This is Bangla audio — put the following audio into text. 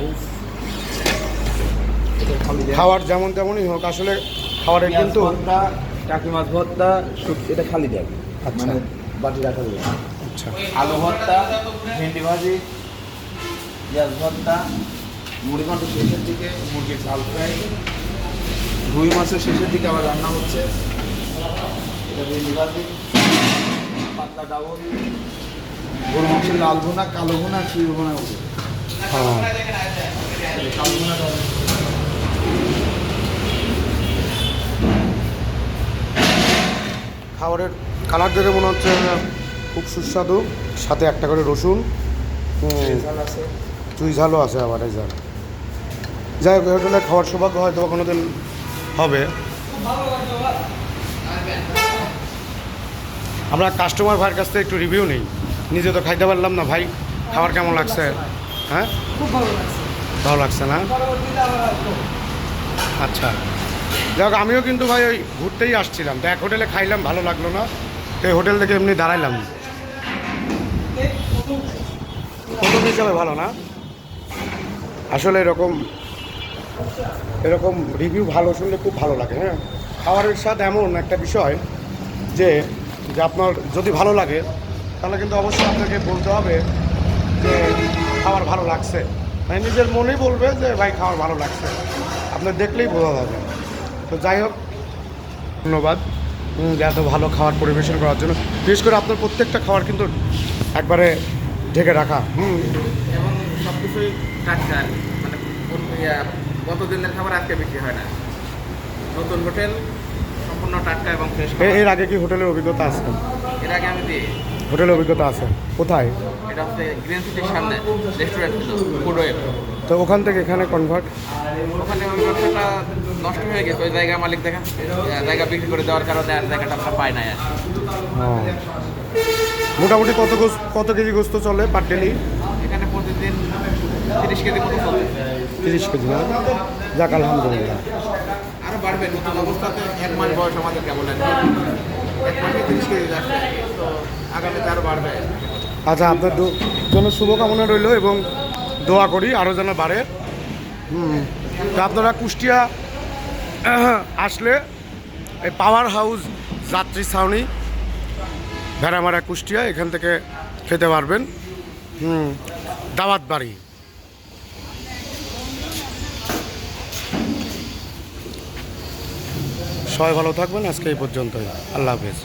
রাইস, খাওয়ার যেমন তেমনই হোক, আসলে খাবারের কিন্তু ভর্তা, টাকি মাছ ভর্তা, এটা খালি দেয়, আচ্ছা। মানে বাটি রাখা যাবে। আচ্ছা, আলু ভর্তা, ভেন্ডি ভাজি, পেঁয়াজ ভর্তা, মুড়ি ঘন্ট শেষের দিকে, মুরগির চাল ফ্রাই, রুই মাছের শেষের দিকে আবার রান্না হচ্ছে, এটা ভেন্ডি ভাজি, পাতলা ডাউল, গরু মাংসের লাল ভুনা, কালো ভুনা, শির ভুনা হবে। হ্যাঁ। কালো ভুনাটা হবে। খাবারের কালার দেখে মনে হচ্ছে খুব সুস্বাদু, সাথে একটা করে রসুন, ঝাল আছে। চুই ঝালও আছে আবার এই ঝাল। যাই হোক, হোটেলে খাওয়ার সৌভাগ্য হয়তো কোনো দিন হবে। আমরা কাস্টমার ভাইয়ের কাছ থেকে একটু রিভিউ নিই, নিজে তো খাইতে পারলাম না। ভাই, খাবার কেমন লাগছে? হ্যাঁ, খুব ভালো লাগছে। ভালো লাগছে না? পরবর্তীতে আবার আসবো। আচ্ছা, যাই হোক, আমিও কিন্তু ভাই ওই ঘুরতেই আসছিলাম, তো এক হোটেলে খাইলাম, ভালো লাগলো না, তো এই হোটেল থেকে এমনি দাঁড়াইলাম। প্রথম হিসাবে ভালো না, আসলে এরকম রিভিউ ভালো শুনলে খুব ভালো লাগে। হ্যাঁ, খাবারের স্বাদ এমন একটা বিষয় যে যে আপনার যদি ভালো লাগে তাহলে কিন্তু অবশ্যই আপনাকে বলতে হবে যে খাবার ভালো লাগছে, মানে নিজের মনেই বলবে যে ভাই খাবার ভালো লাগছে, আপনার দেখলেই বোঝা যাবে। তো যাই হোক, ধন্যবাদ যে এত ভালো খাবার পরিবেশন করার জন্য। বিশেষ করে আপনার প্রত্যেকটা খাবার কিন্তু একবারে ঢেকে রাখা। এবং সব কিছুই টাটকা, মানে গত দিনের খাবার আজকে বিক্রি হয় না। নতুন হোটেল, সম্পূর্ণ টাটকা এবং ফ্রেশ। এর আগে কি হোটেলের অভিজ্ঞতা আছে? এর আগে আমি দিই, হোটেলের অভিজ্ঞতা আছে কোথায়? এটা হচ্ছে গ্রিন সিটির সামনে রেস্টুরেন্ট ছিল, ফুড ওয়েব। তো ওখান থেকে এখানে কনভার্ট? ওখানে ওই ব্যবসাটা নষ্ট হয়ে গেছে, ওই জায়গার মালিক দেখেন জায়গা বিক্রি করে দেওয়ার কারণে আর জায়গাটা আমরা পাই না। মোটামুটি কত কেজি গোস্ত চলে পার ডেলি? এখানে প্রতিদিন 30 কেজি মতো চলছে। 30 কেজি না? যাক, আলহামদুলিল্লাহ। আরও বাড়বে, নতুন অবস্থাতে 1 মাস বয়স আমাদের কেবল, 1 মাসে 30 কেজি আসবে, তো আগামীতে আরও বাড়বে। আচ্ছা, আপনার জন্য শুভকামনা রইল এবং দোয়া করি আরও যেন বাড়ে। তো আপনারা কুষ্টিয়া আসলে এই পাওয়ার হাউস যাত্রী ছাউনি, ভেড়ামারা, কুষ্টিয়া, এখান থেকে খেতে পারবেন। দাওয়াত বাড়ি। সবাই ভালো থাকবেন, আজকে এই পর্যন্তই। আল্লাহ হাফেজ।